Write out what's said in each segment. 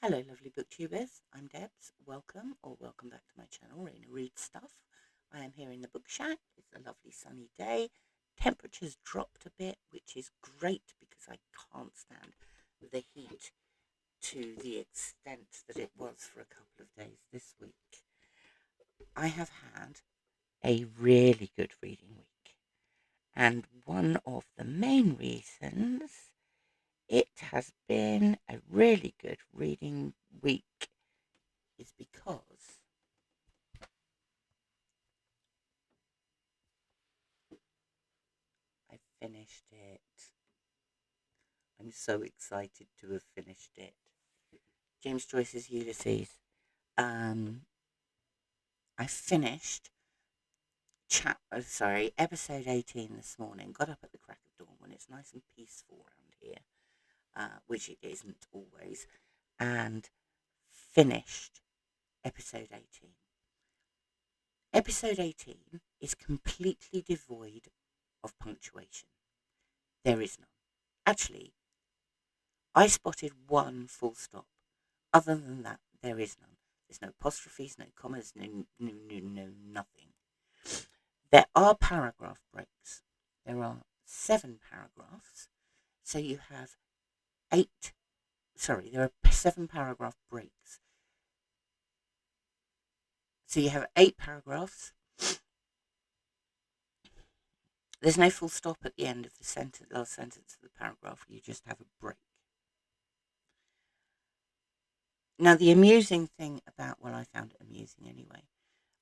Hello, lovely booktubers. I'm Debs. Welcome back to my channel, Raina Reads Stuff. I am here in the book shack. It's a lovely sunny day. Temperature's dropped a bit, which is great because I can't stand the heat to the extent that it was for a couple of days this week. I have had a really good reading week, and one of the main reasons it has been a really good reading week is because I finished it. I'm so excited to have finished it. James Joyce's Ulysses. Um, I finished episode 18 this morning. Got up at the crack of dawn when it's nice and peaceful around here, which it isn't always, and finished episode 18. Episode 18 is completely devoid of punctuation. There is none. Actually, I spotted one full stop. Other than that, there is none. There's no apostrophes, no commas, no nothing. There are paragraph breaks. There are 7 paragraphs. So you have there are 7 paragraph breaks. So you have 8 paragraphs. There's no full stop at the end of the last sentence of the paragraph. You just have a break. Now, the amusing thing I found it amusing anyway.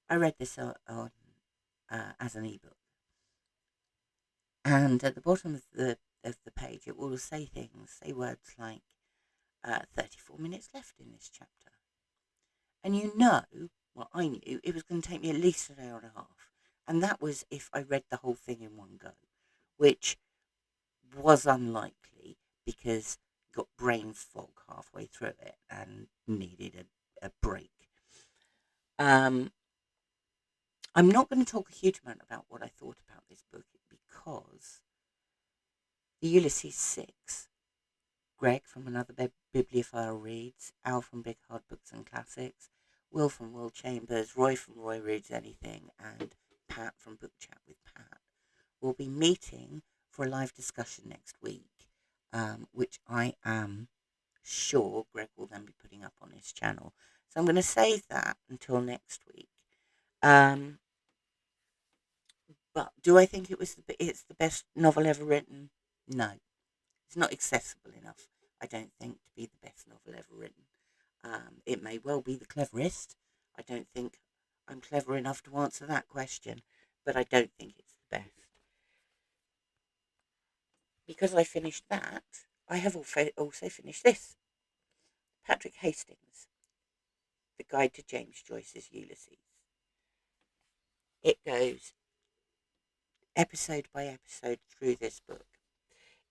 I read this as an ebook, and at the bottom of the page, it will say words like 34 minutes left in this chapter, and I knew it was going to take me at least an hour and a half, and that was if I read the whole thing in one go, which was unlikely because I got brain fog halfway through it and needed a break. I'm not going to talk a huge amount about what I thought about this book because the Ulysses Six, Greg from Another Bibliophile Reads, Al from Big Hard Books and Classics, Will from Will Chambers, Roy from Roy Reads Anything, and Pat from Book Chat with Pat will be meeting for a live discussion next week, which I am sure Greg will then be putting up on his channel. So I'm going to save that until next week. But do I think it's the best novel ever written? No. It's not accessible enough, I don't think, to be the best novel ever written. It may well be the cleverest. I don't think I'm clever enough to answer that question, but I don't think it's the best. Because I finished that, I have also finished this. Patrick Hastings, The Guide to James Joyce's Ulysses. It goes episode by episode through this book.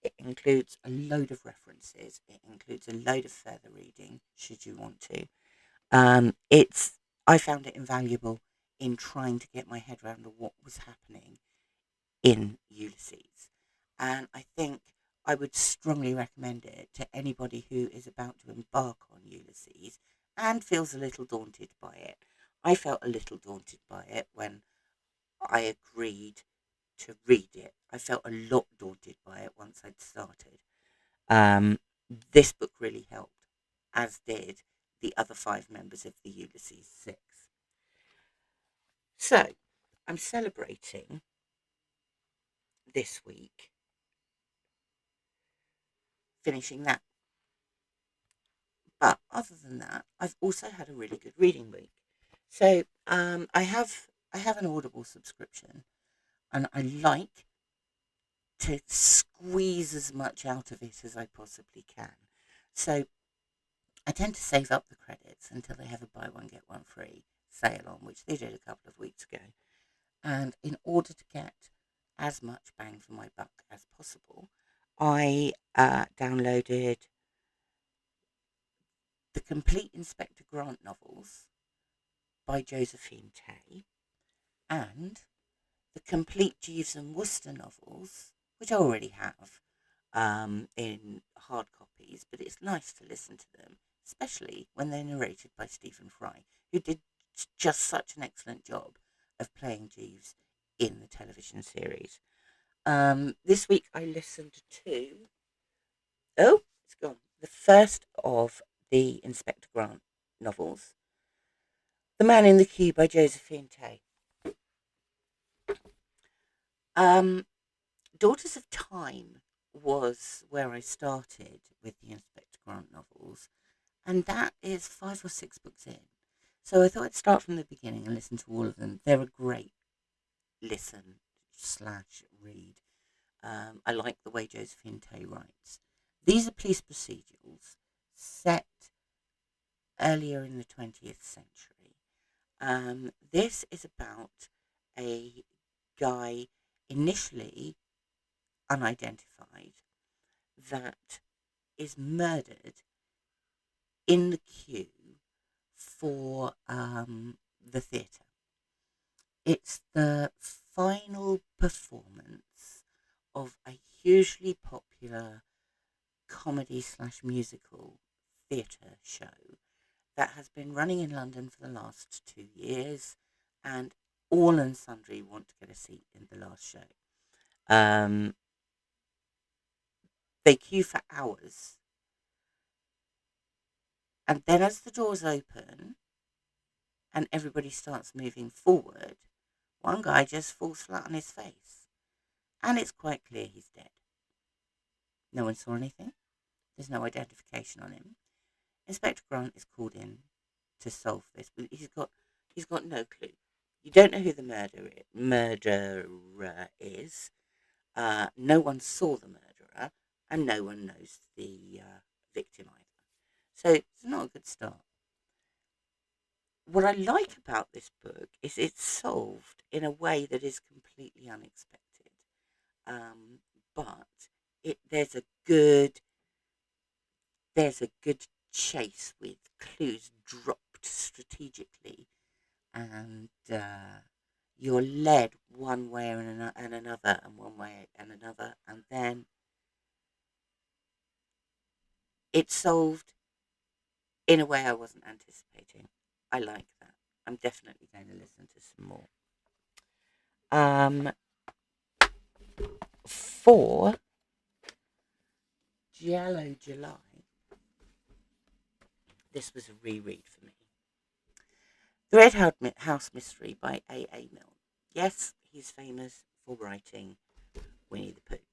It includes a load of references. It includes a load of further reading, should you want to. I found it invaluable in trying to get my head around what was happening in Ulysses. And I think I would strongly recommend it to anybody who is about to embark on Ulysses and feels a little daunted by it. I felt a little daunted by it when I agreed to read it. I felt a lot daunted by it once I'd started. This book really helped, as did the other 5 members of the Ulysses Six. So, I'm celebrating this week, finishing that. But other than that, I've also had a really good reading week. So, I have an Audible subscription, and I like to squeeze as much out of it as I possibly can. So I tend to save up the credits until they have a buy one get one free sale on, which they did a couple of weeks ago. And in order to get as much bang for my buck as possible, I downloaded the complete Inspector Grant novels by Josephine Tey and the complete Jeeves and Wooster novels, which I already have in hard copies, but it's nice to listen to them, especially when they're narrated by Stephen Fry, who did just such an excellent job of playing Jeeves in the television series. This week I listened to, it's gone, the first of the Inspector Grant novels, The Man in the Queue by Josephine Tey. Daughters of Time was where I started with the Inspector Grant novels, and that is 5 or 6 books in. So I thought I'd start from the beginning and listen to all of them. They're a great listen/read. I like the way Josephine Tey writes. These are police procedurals set earlier in the 20th century. This is about a guy initially unidentified that is murdered in the queue for the theatre. It's the final performance of a hugely popular comedy/musical theatre show that has been running in London for the last 2 years, and all and sundry want to get a seat in the last show. They queue for hours, and then as the doors open and everybody starts moving forward, one guy just falls flat on his face, and it's quite clear he's dead. No one saw anything. There's no identification on him. Inspector Grant is called in to solve this, but he's got no clue. You don't know who the murderer is. No one saw the murderer, and no one knows the victim either. So it's not a good start. What I like about this book is it's solved in a way that is completely unexpected. But there's a good chase with clues dropped strategically, and you're led one way and another, and one way and another, and then it's solved in a way I wasn't anticipating. I like that. I'm definitely going to listen to some more. For Giallo July, this was a reread for me. The Red House Mystery by A.A. Milne. Yes, he's famous for writing Winnie the Pooh.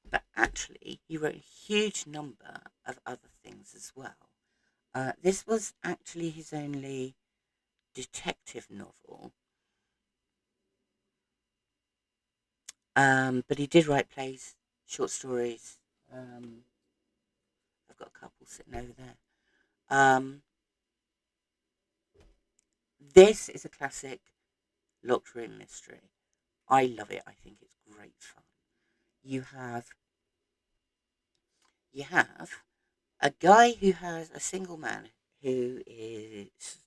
But actually, he wrote a huge number of other things as well. This was actually his only detective novel. But he did write plays, short stories. I've got a couple sitting over there. This is a classic locked room mystery. I love it. I think it's great fun. You have a guy who has a single man who is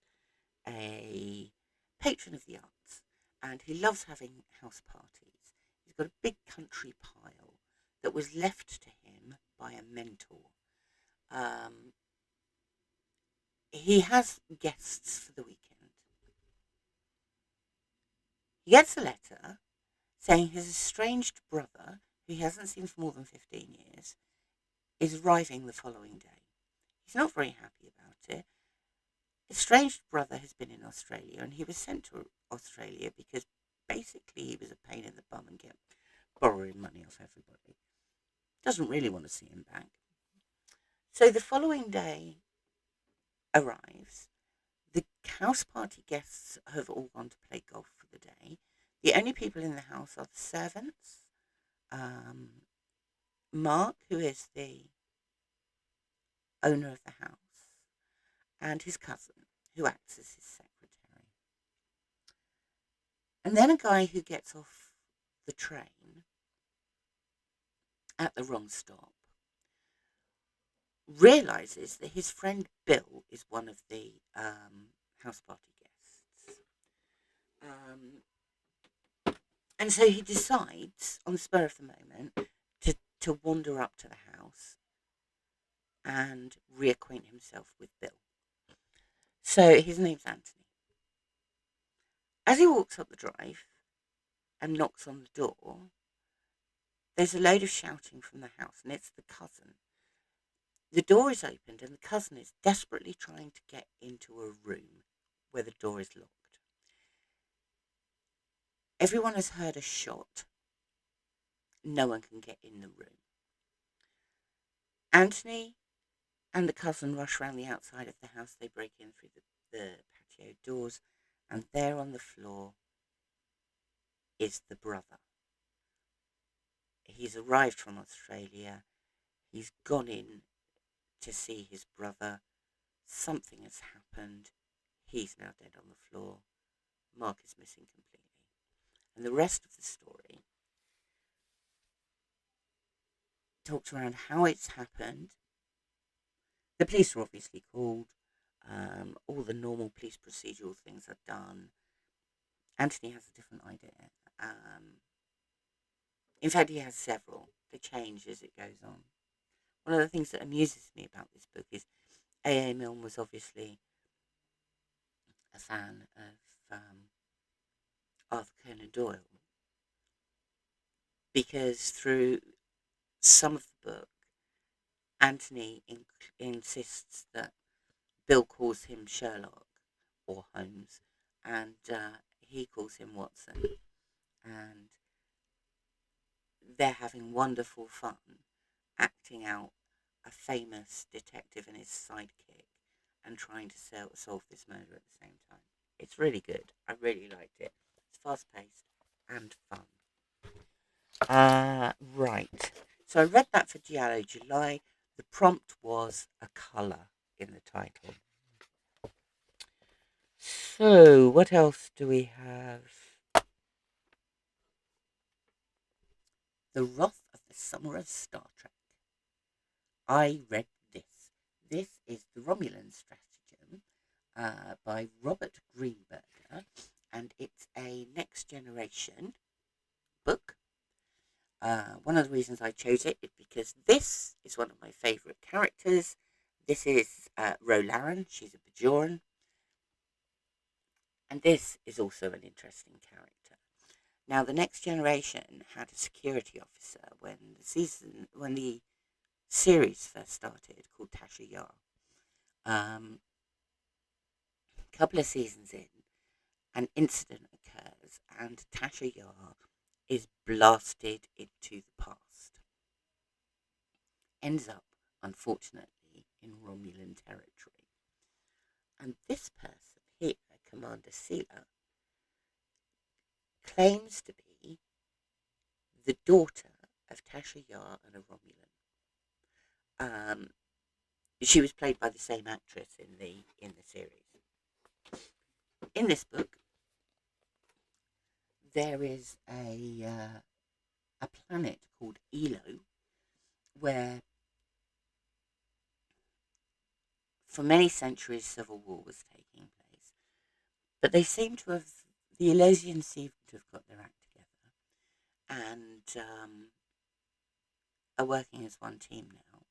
a patron of the arts, and he loves having house parties. He's got a big country pile that was left to him by a mentor. He has guests for the weekend. He gets a letter saying his estranged brother, who he hasn't seen for more than 15 years, is arriving the following day. He's not very happy about it. His estranged brother has been in Australia, and he was sent to Australia because basically he was a pain in the bum and kept borrowing money off everybody. Doesn't really want to see him back. So the following day arrives. The house party guests have all gone to play golf for the day. The only people in the house are the servants, Mark, who is the owner of the house, and his cousin, who acts as his secretary. And then a guy who gets off the train at the wrong stop realizes that his friend Bill is one of the house party guests. And so he decides, on the spur of the moment, to wander up to the house and reacquaint himself with Bill. So his name's Anthony. As he walks up the drive and knocks on the door, there's a load of shouting from the house, and it's the cousin. The door is opened, and the cousin is desperately trying to get into a room where the door is locked. Everyone has heard a shot. No one can get in the room. Anthony and the cousin rush round the outside of the house. They break in through the patio doors, and there on the floor is the brother. He's arrived from Australia. He's gone in to see his brother. Something has happened. He's now dead on the floor. Mark is missing completely. And the rest of the story talks around how it's happened. The police are obviously called. All the normal police procedural things are done. Anthony has a different idea. In fact, he has several. They change as it goes on. One of the things that amuses me about this book is A.A. Milne was obviously a fan of Arthur Conan Doyle, because through some of the book, Anthony insists that Bill calls him Sherlock or Holmes, and he calls him Watson, and they're having wonderful fun acting out a famous detective and his sidekick and trying to solve this murder at the same time. It's really good. I really liked it. It's fast-paced and fun. Right. So I read that for Giallo July. The prompt was a colour in the title. So, what else do we have? The Wrath of the Summer of Star Trek. I read this. This is the Romulan Stratagem by Robert Greenberger, and it's a Next Generation book. One of the reasons I chose it is because this is one of my favourite characters. This is Romulan. She's a Bajoran. And this is also an interesting character. Now, the Next Generation had a security officer when the series first started, called Tasha Yar. A couple of seasons in, an incident occurs, and Tasha Yar is blasted into the past. Ends up, unfortunately, in Romulan territory. And this person here, Commander Sela, claims to be the daughter of Tasha Yar and a Romulan. She was played by the same actress in the series. In this book, there is a planet called Elo, where for many centuries civil war was taking place, but the Elosians seem to have got their act together and are working as one team now,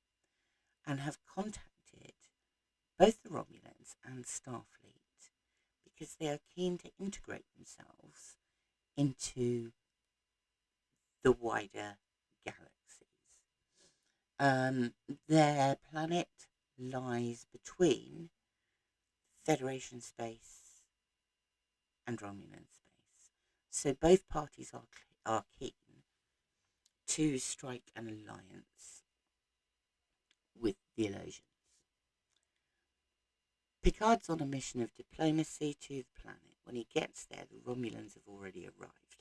and have contacted both the Romulans and Starfleet because they are keen to integrate themselves into the wider galaxies. Their planet lies between Federation space and Romulan space, so both parties are keen to strike an alliance with the Elosians. Picard's on a mission of diplomacy to the planet. When he gets there, the Romulans have already arrived.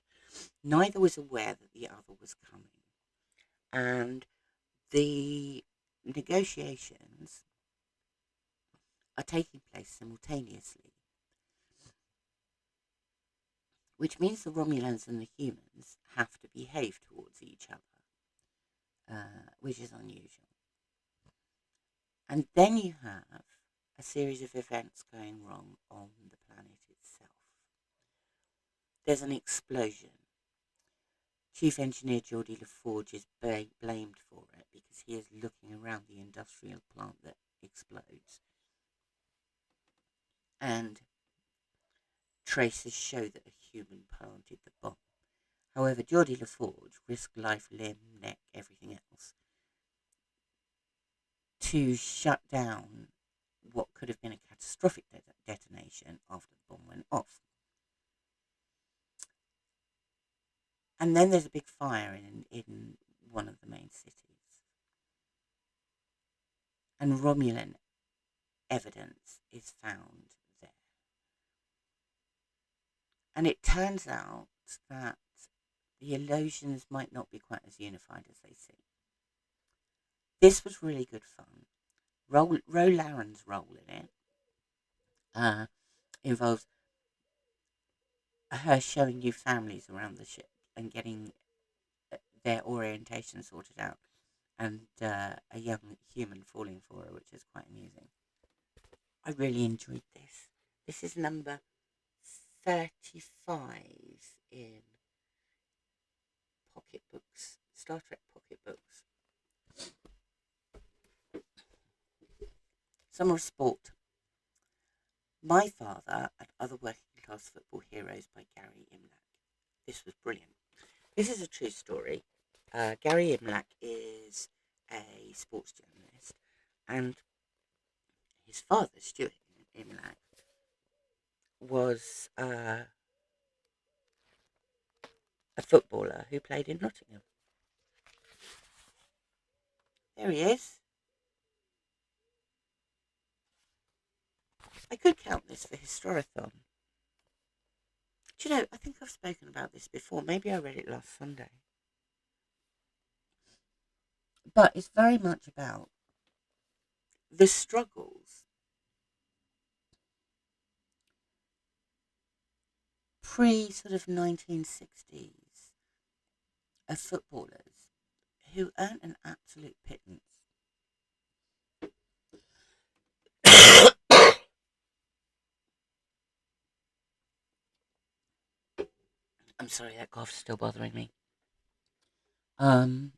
Neither was aware that the other was coming, and the negotiations are taking place simultaneously, which means the Romulans and the humans have to behave towards each other, which is unusual. And then you have a series of events going wrong on the planet itself. There's an explosion. Chief Engineer Geordie LaForge is blamed for it because he is looking around the industrial plant that explodes. And traces show that a human planted the bomb. However, Geordie LaForge risked life, limb, neck, everything else to shut down what could have been a catastrophic detonation after the bomb went off. And then there's a big fire in one of the main cities. And Romulan evidence is found there. And it turns out that the illusions might not be quite as unified as they seem. This was really good fun. Ro Laren's role in it involves her showing new families around the ship and getting their orientation sorted out, and a young human falling for her, which is quite amusing. I really enjoyed this. This is number 35 in Pocket Books, Star Trek Pocket Books. Summer of Sport. My Father and Other Working Class Football Heroes by Gary Imlach. This was brilliant. This is a true story. Gary Imlach is a sports journalist, and his father, Stuart Imlach, was a footballer who played in Nottingham. There he is. I could count this for Historathon. Do you know, I think I've spoken about this before. Maybe I read it last Sunday. But it's very much about the struggles pre-sort of 1960s of footballers who earned an absolute pittance. I'm sorry, that cough's still bothering me. Yeah,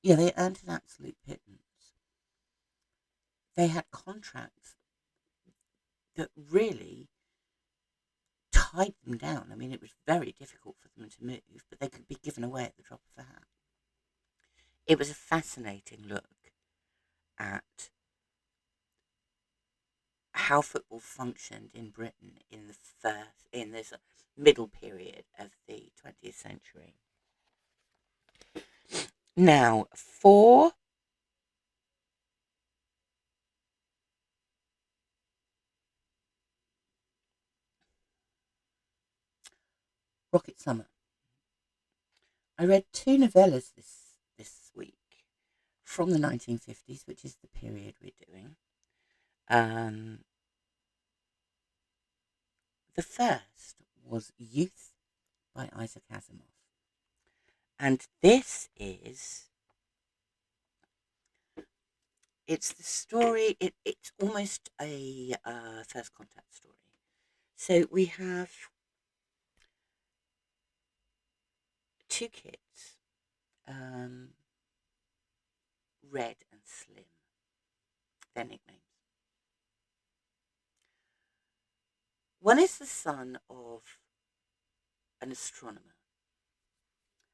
they earned an absolute pittance. They had contracts that really tied them down. I mean, it was very difficult for them to move, but they could be given away at the drop of a hat. It was a fascinating look at how football functioned in Britain in this middle period of the 20th century. Now, for Rocket Summer, I read 2 novellas this week from the 1950s, which is the period we're doing. The first was Youth by Isaac Asimov. And this is, it's the story, it's almost a first contact story. So we have 2 kids, Red and Slim, their nicknames. One is the son of an astronomer,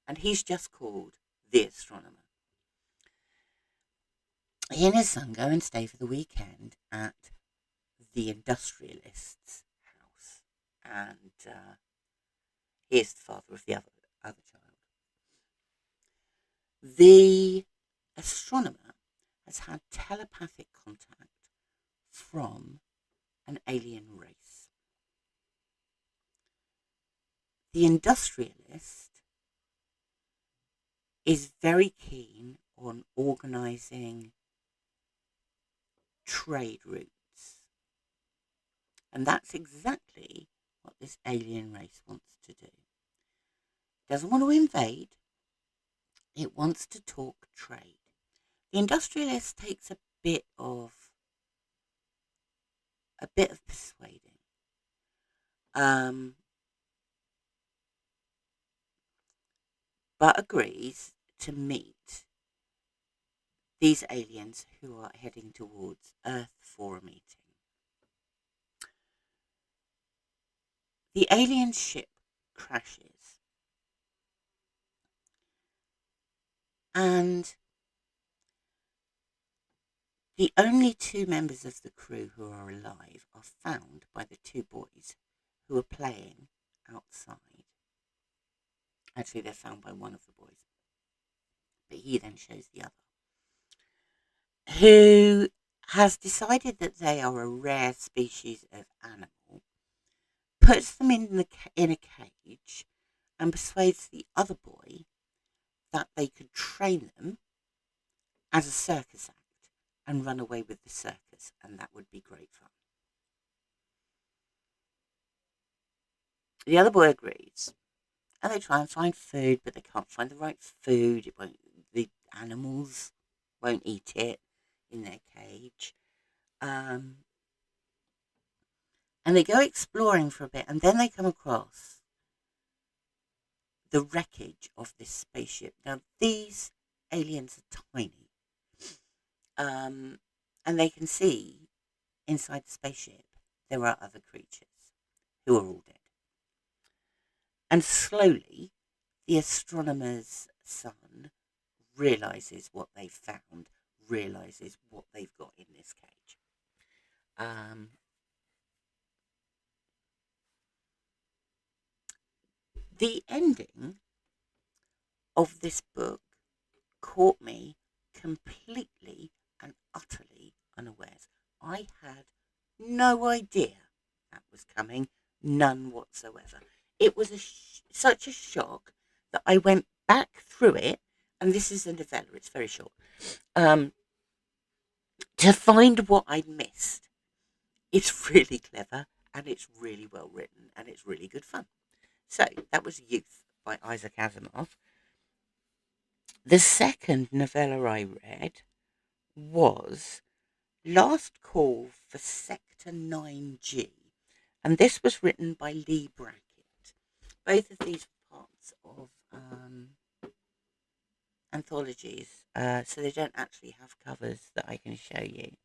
and he's just called the astronomer. He and his son go and stay for the weekend at the industrialist's house, and he is the father of the other child. The astronomer has had telepathic contact from an alien race. The industrialist is very keen on organising trade routes. And that's exactly what this alien race wants to do. It doesn't want to invade. It wants to talk trade. The industrialist takes a bit of persuading. but agrees to meet these aliens who are heading towards Earth for a meeting. The alien ship crashes, and the only two members of the crew who are alive are found by the two boys who are playing outside. Actually, they're found by one of the boys, but he then shows the other, who has decided that they are a rare species of animal, puts them in a cage, and persuades the other boy that they could train them as a circus act and run away with the circus, and that would be great fun. The other boy agrees, and they try and find food, but they can't find the right food. The animals won't eat it in their cage. And they go exploring for a bit, and then they come across the wreckage of this spaceship. Now, these aliens are tiny, and they can see inside the spaceship there are other creatures who are all dead. And slowly, the astronomer's son realizes what they've found, realizes what they've got in this cage. The ending of this book caught me completely and utterly unawares. I had no idea that was coming, none whatsoever. It was such a shock that I went back through it, and this is a novella, it's very short, to find what I'd missed. It's really clever, and it's really well written, and it's really good fun. So, that was Youth by Isaac Asimov. The second novella I read was Last Call for Sector 9G, and this was written by Leigh Brackett. Both of these were parts of anthologies, so they don't actually have covers that I can show you.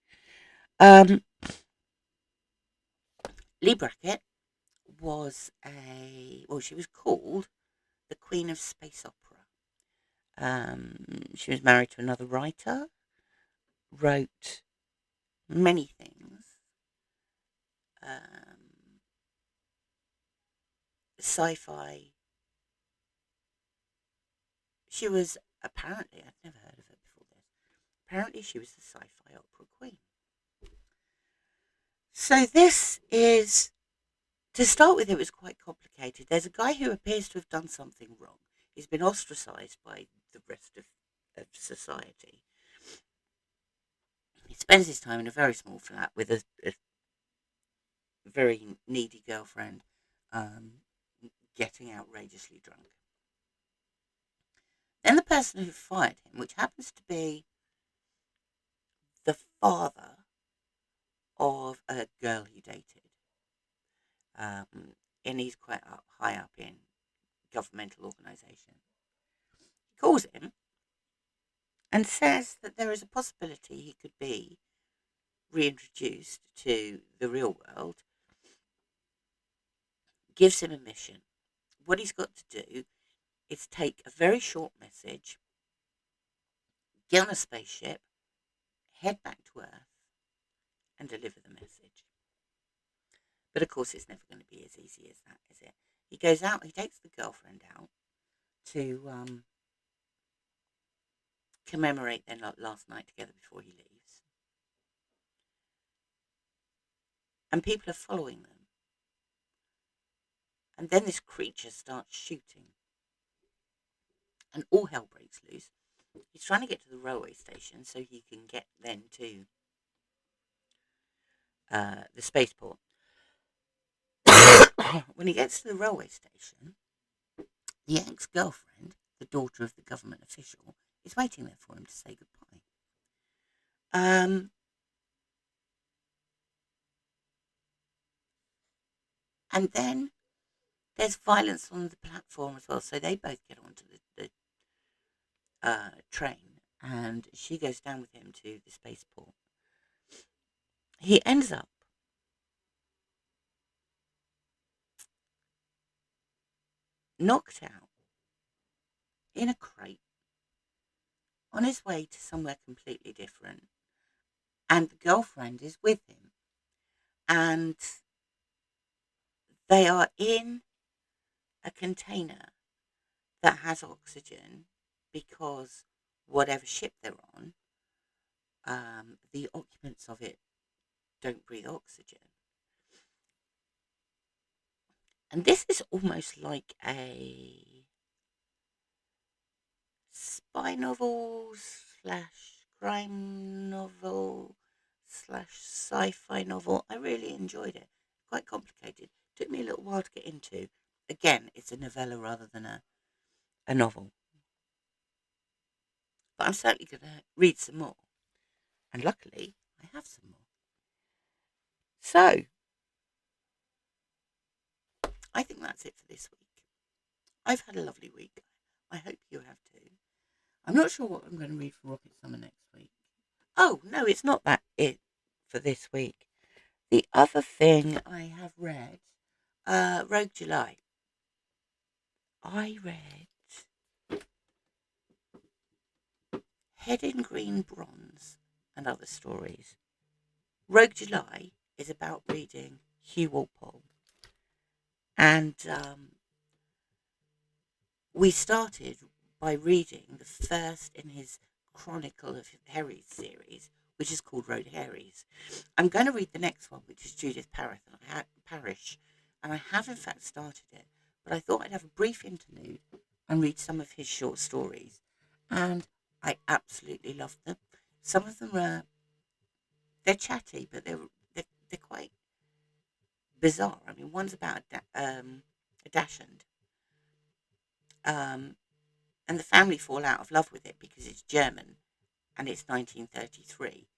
Leigh Brackett she was called the Queen of Space Opera. She was married to another writer, wrote many things, sci-fi. She was apparently, I'd never heard of her before this, apparently she was the sci-fi opera queen. So this is, to start with, it was quite complicated. There's a guy who appears to have done something wrong. He's been ostracised by the rest of society. He spends his time in a very small flat with a very needy girlfriend, getting outrageously drunk. Then the person who fired him, which happens to be the father of a girl he dated, and he's quite high up in governmental organisation, calls him and says that there is a possibility he could be reintroduced to the real world, gives him a mission. What he's got to do is take a very short message, get on a spaceship, head back to Earth, and deliver the message. But of course, it's never going to be as easy as that, is it? He goes out, he takes the girlfriend out to commemorate their last night together before he leaves. And people are following them. And then this creature starts shooting. And all hell breaks loose. He's trying to get to the railway station so he can get then to the spaceport. When he gets to the railway station, the ex-girlfriend, the daughter of the government official, is waiting there for him to say goodbye. And then there's violence on the platform as well, so they both get onto train, and she goes down with him to the spaceport. He ends up knocked out in a crate on his way to somewhere completely different, and the girlfriend is with him, and they are in a container that has oxygen because whatever ship they're on, the occupants of it don't breathe oxygen. And this is almost like a spy novel slash crime novel slash sci-fi novel. I really enjoyed it. Quite complicated. Took me a little while to get into. Again, it's a novella rather than a novel. But I'm certainly going to read some more. And luckily, I have some more. So, I think that's it for this week. I've had a lovely week. I hope you have too. I'm not sure what I'm going to read for Rocket Summer next week. Oh, no, it's not that it for this week. The other thing I have read, Rogue July. I read Head in Green Bronze and Other Stories. Rogue July is about reading Hugh Walpole. And we started by reading the first in his Chronicle of Herries series, which is called Rogue Herries. I'm going to read the next one, which is Judith Parish, and I have in fact started it, but I thought I'd have a brief interlude and read some of his short stories, and I absolutely loved them. Some of them are they're chatty, but they're quite bizarre. I mean, one's about a dachshund, um, and the family fall out of love with it because it's German and it's 1933,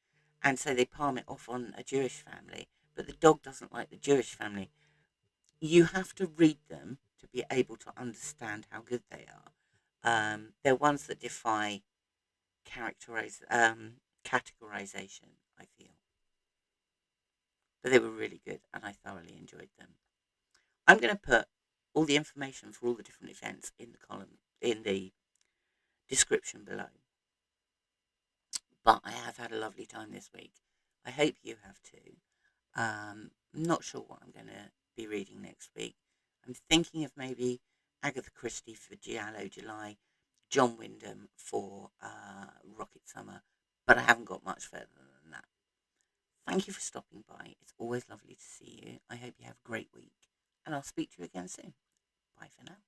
and so they palm it off on a Jewish family. But the dog doesn't like the Jewish family. You have to read them to be able to understand how good they are. They're ones that defy categorization, I feel, but they were really good, and I thoroughly enjoyed them. I'm going to put all the information for all the different events in the column in the description below. But I have had a lovely time this week. I hope you have too. I'm not sure what I'm going to be reading next week. I'm thinking of maybe Agatha Christie for Giallo July, John Wyndham for Rocket Summer, but I haven't got much further than that. Thank you for stopping by. It's always lovely to see you. I hope you have a great week, and I'll speak to you again soon. Bye for now.